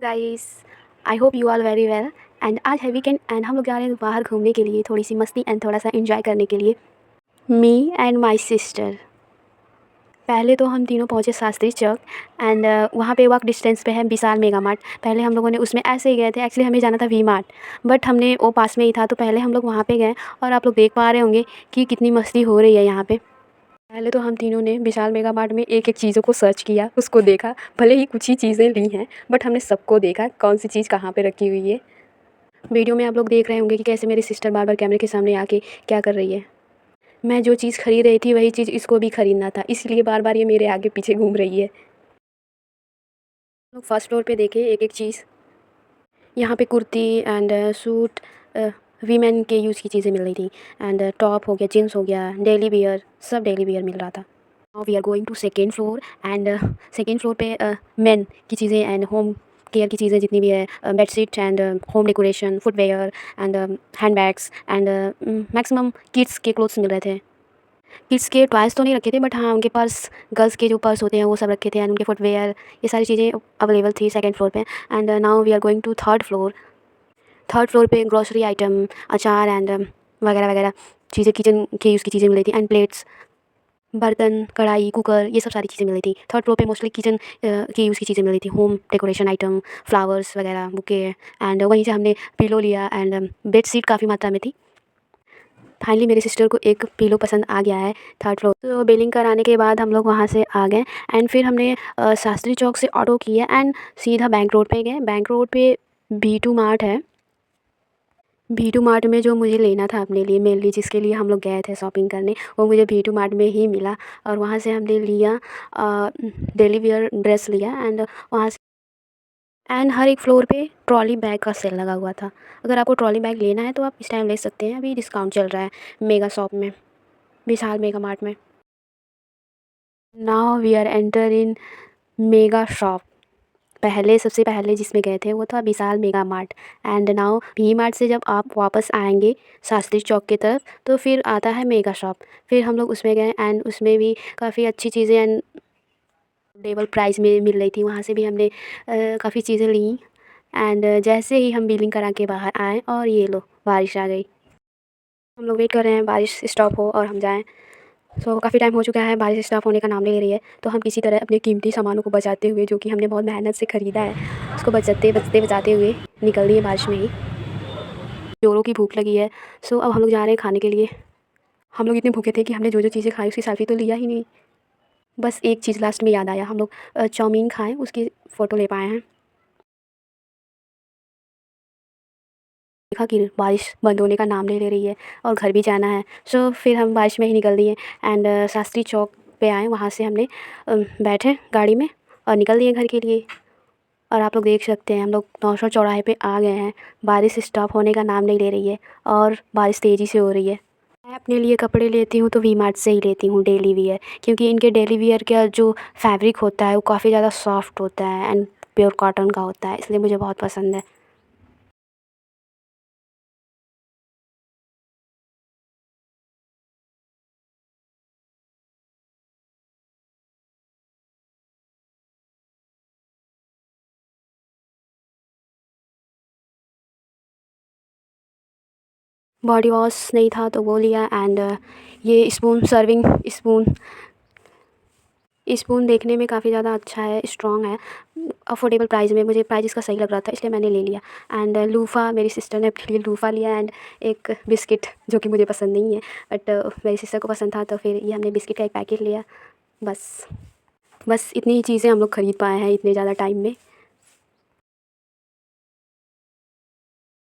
Guys, I hope you are very well. And आज है weekend and हम लोग जा रहे हैं बाहर घूमने के लिए, थोड़ी सी मस्ती एंड थोड़ा सा एंजॉय करने के लिए। Me and my sister. पहले तो हम तीनों पहुँचे शास्त्री चौक एंड वहाँ पे वॉक डिस्टेंस पे है विशाल मेगा मार्ट। पहले हम लोगों ने उसमें ऐसे ही गए थे, एक्चुअली हमें जाना था वी मार्ट, बट हमने वो पास में ही था तो पहले हम लोग वहाँ पे गए। और आप लोग देख पा रहे होंगे कि कितनी मस्ती हो रही है यहाँ पे। पहले तो हम तीनों ने विशाल मेगा मार्ट में एक एक चीज़ों को सर्च किया, उसको देखा। भले ही कुछ ही चीज़ें ली हैं बट हमने सबको देखा कौन सी चीज़ कहाँ पे रखी हुई है। वीडियो में आप लोग देख रहे होंगे कि कैसे मेरी सिस्टर बार बार कैमरे के सामने आके क्या कर रही है। मैं जो चीज़ खरीद रही थी वही चीज़ इसको भी खरीदना था, इसलिए बार बार ये मेरे आगे पीछे घूम रही है। लोग फर्स्ट फ्लोर पे देखे एक एक चीज़। यहाँ पे कुर्ती एंड सूट, वीमेन के यूज़ की चीज़ें मिल रही थी। एंड टॉप हो गया, जीन्स हो गया, डेली वियर, सब डेली वियर मिल रहा था। Now we are going to second floor and second floor पे मेन की चीज़ें एंड होम केयर की चीज़ें जितनी भी है, bedsheet and home decoration, footwear and hand bags and maximum kids के क्लोथ्स मिल रहे थे। किड्स के टॉयज़ तो नहीं रखे थे बट हाँ उनके पर्स, गर्ल्स के जो पर्स होते हैं वो सब रखे थे एंड उनके फुटवेयर, ये सारी चीज़ें अवेलेबल थी सेकेंड फ्लोर पे। And now we are going to third floor. Third floor पे ग्रॉसरी आइटम, अचार एंड वगैरह वगैरह चीज़ें, किचन के यूज़ की चीज़ें मिल रही थी एंड प्लेट्स, बर्तन, कढ़ाई, कुकर, ये सब सारी चीज़ें मिल रही थी। थर्ड फ्लोर पे मोस्टली किचन की यूज़ की चीज़ें मिल रही थी, होम डेकोरेशन आइटम, फ्लावर्स वगैरह, बुके। एंड वहीं से हमने पिलो लिया एंड बेडशीट काफ़ी मात्रा में थी। फाइनली मेरी सिस्टर को एक पिलो पसंद आ गया है थर्ड फ्लोर। तो बिलिंग कराने के बाद हम लोग वहाँ से आ गए एंड फिर हमने शास्त्री चौक से ऑटो किया एंड सीधा बैंक रोड पे गए। बैंक रोड पे V2 मार्ट है। V2 मार्ट में जो मुझे लेना था अपने लिए, मेनली जिसके लिए हम लोग गए थे शॉपिंग करने, वो मुझे V2 मार्ट में ही मिला। और वहाँ से हमने लिया डेली वियर ड्रेस लिया एंड वहाँ से एंड हर एक फ्लोर पे ट्रॉली बैग का सेल लगा हुआ था। अगर आपको ट्रॉली बैग लेना है तो आप इस टाइम ले सकते हैं, अभी डिस्काउंट चल रहा है मेगा शॉप में, विशाल मेगा मार्ट में। Now we are enter in mega shop. पहले सबसे पहले जिसमें गए थे वो था Vishal mega mart and now V mart से जब आप वापस आएंगे शास्त्री चौक की तरफ तो फिर आता है मेगा शॉप। फिर हम लोग उसमें गए एंड उसमें भी काफ़ी अच्छी चीज़ें एंड अफोर्डेबल प्राइस में मिल रही थी। वहाँ से भी हमने काफ़ी चीज़ें ली एंड जैसे ही हम बिलिंग करा के बाहर आए और ये लो बारिश आ गई। हम लोग वेट कर रहे हैं बारिश स्टॉप हो और हम जाएँ। सो काफ़ी टाइम हो चुका है, बारिश स्टॉप होने का नाम नहीं ले रही है, तो हम किसी तरह अपने कीमती सामानों को बचाते हुए, जो कि हमने बहुत मेहनत से ख़रीदा है, उसको बचाते हुए निकल रही है बारिश में ही। जोरों की भूख लगी है। सो अब हम लोग जा रहे हैं खाने के लिए। हम लोग इतने भूखे थे कि हमने जो जो चीज़ें खाई उसकी सेल्फी तो लिया ही नहीं। बस एक चीज़ लास्ट में याद आया, हम लोग चाउमीन खाएँ उसकी फ़ोटो ले पाए हैं। देखा कि बारिश बंद होने का नाम नहीं ले रही है और घर भी जाना है। सो फिर हम बारिश में ही निकल दिए एंड शास्त्री चौक पे आए। वहाँ से हमने बैठे गाड़ी में और निकल दिए घर के लिए। और आप लोग देख सकते हैं हम लोग नौशा चौराहे पे आ गए हैं। बारिश स्टॉप होने का नाम नहीं ले रही है और बारिश तेज़ी से हो रही है। मैं अपने लिए कपड़े लेती हूँ तो वी मार्ट से ही लेती हूँ डेली वियर, क्योंकि इनके डेली वियर का जो फैब्रिक होता है वो काफ़ी ज़्यादा सॉफ्ट होता है एंड प्योर कॉटन का होता है, इसलिए मुझे बहुत पसंद है। बॉडी वॉश नहीं था तो वो लिया एंड ये स्पून, सर्विंग स्पून। स्पून देखने में काफ़ी ज़्यादा अच्छा है, स्ट्रॉन्ग है, अफोर्डेबल प्राइस में, मुझे प्राइस इसका सही लग रहा था इसलिए मैंने ले लिया। एंड लूफ़ा, मेरी सिस्टर ने अपने लिए लूफ़ा लिया एंड एक बिस्किट जो कि मुझे पसंद नहीं है बट मेरी सिस्टर को पसंद था तो फिर ये हमने बिस्किट का एक पैकेट लिया। बस इतनी ही चीज़ें हम लोग ख़रीद पाए हैं इतने ज़्यादा टाइम में।